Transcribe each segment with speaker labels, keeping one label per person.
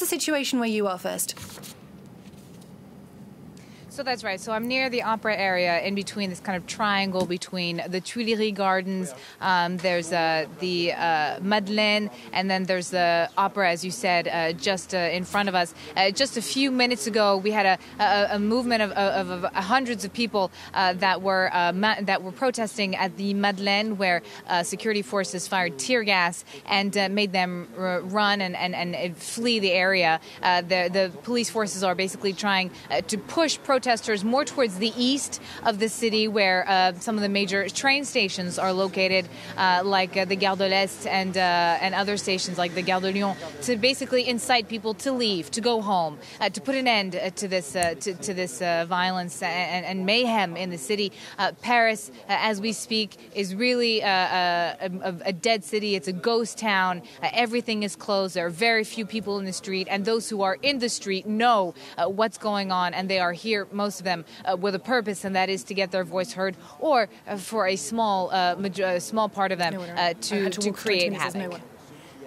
Speaker 1: situation where you are first?
Speaker 2: So that's right. So I'm near the opera area, in between this kind of triangle between the Tuileries Gardens. There's the Madeleine, and then there's the opera, as you said, just in front of us. Just a few minutes ago, we had a movement of hundreds of people that were protesting at the Madeleine, where security forces fired tear gas and made them run and flee the area. The police forces are basically trying to push protesters more towards the east of the city, where some of the major train stations are located, like the Gare de l'Est and other stations like the Gare de Lyon, to basically incite people to leave, to go home, to put an end to this violence and mayhem in the city. Paris, as we speak, is really a dead city. It's a ghost town. Everything is closed. There are very few people in the street, and those who are in the street know what's going on, and they are here, most of them, with a purpose, and that is to get their voice heard, or for a small part of them to create havoc.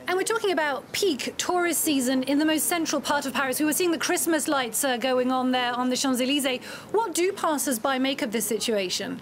Speaker 1: And we're talking about peak tourist season in the most central part of Paris. We were seeing the Christmas lights going on there on the Champs-Élysées. What do passers-by make of this situation?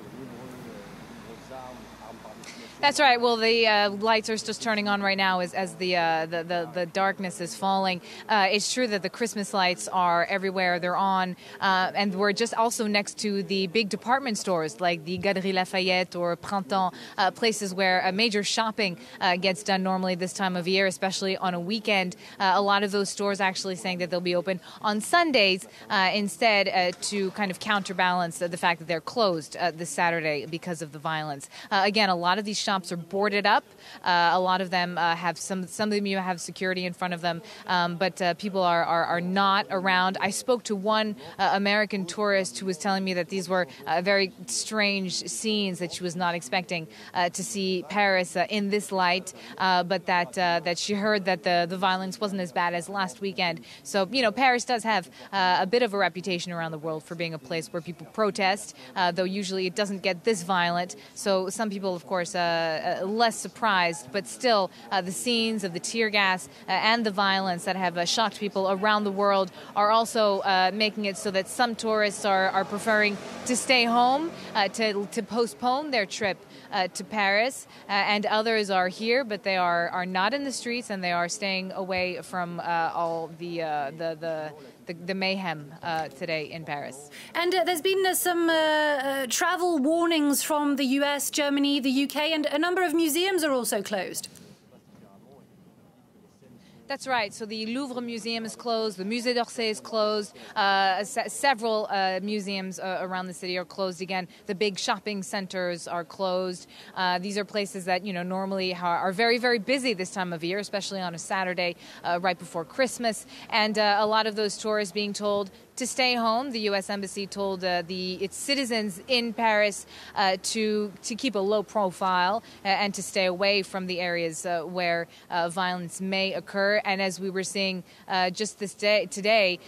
Speaker 2: That's right. Well, the lights are just turning on right now as the darkness is falling. It's true that the Christmas lights are everywhere. They're on. And we're just also next to the big department stores like the Galeries Lafayette or Printemps, places where major shopping gets done normally this time of year, especially on a weekend. A lot of those stores actually saying that they'll be open on Sundays instead, to kind of counterbalance the fact that they're closed this Saturday because of the violence. Again, a lot of these shops are boarded up. A lot of them have some of them you have security in front of them, but people are not around. I spoke to one American tourist who was telling me that these were very strange scenes, that she was not expecting to see Paris in this light, but that she heard that the violence wasn't as bad as last weekend. So, Paris does have a bit of a reputation around the world for being a place where people protest, though usually it doesn't get this violent. So some people, of course, less surprised, but still the scenes of the tear gas and the violence that have shocked people around the world are also making it so that some tourists are preferring to stay home, to postpone their trip to Paris, and others are here, but they are not in the streets, and they are staying away from all the mayhem today in Paris.
Speaker 1: And there's been some travel warnings from the US, Germany, the UK, and a number of museums are also closed.
Speaker 2: That's right. So the Louvre Museum is closed. The Musée d'Orsay is closed. Several museums around the city are closed again. The big shopping centers are closed. These are places that, normally are very, very busy this time of year, especially on a Saturday right before Christmas. And a lot of those tourists being told to stay home. The U.S. Embassy told its citizens in Paris to keep a low profile and to stay away from the areas where violence may occur. And as we were seeing just today,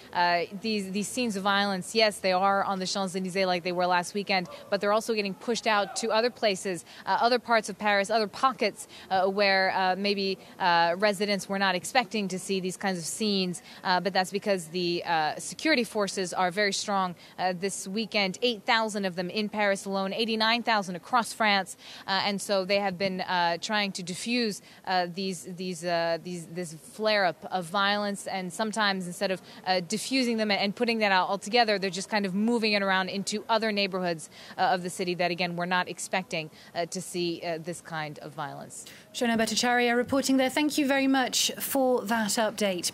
Speaker 2: these scenes of violence, yes, they are on the Champs-Élysées like they were last weekend, but they're also getting pushed out to other places, other parts of Paris, other pockets where maybe residents were not expecting to see these kinds of scenes. But that's because the security forces are very strong this weekend. 8,000 of them in Paris alone, 89,000 across France, and so they have been trying to diffuse this flare-up of violence. And sometimes instead of diffusing them and putting that out altogether, they're just kind of moving it around into other neighborhoods of the city that, again, we're not expecting to see this kind of violence.
Speaker 1: Shona Bhattacharya reporting there. Thank you very much for that update.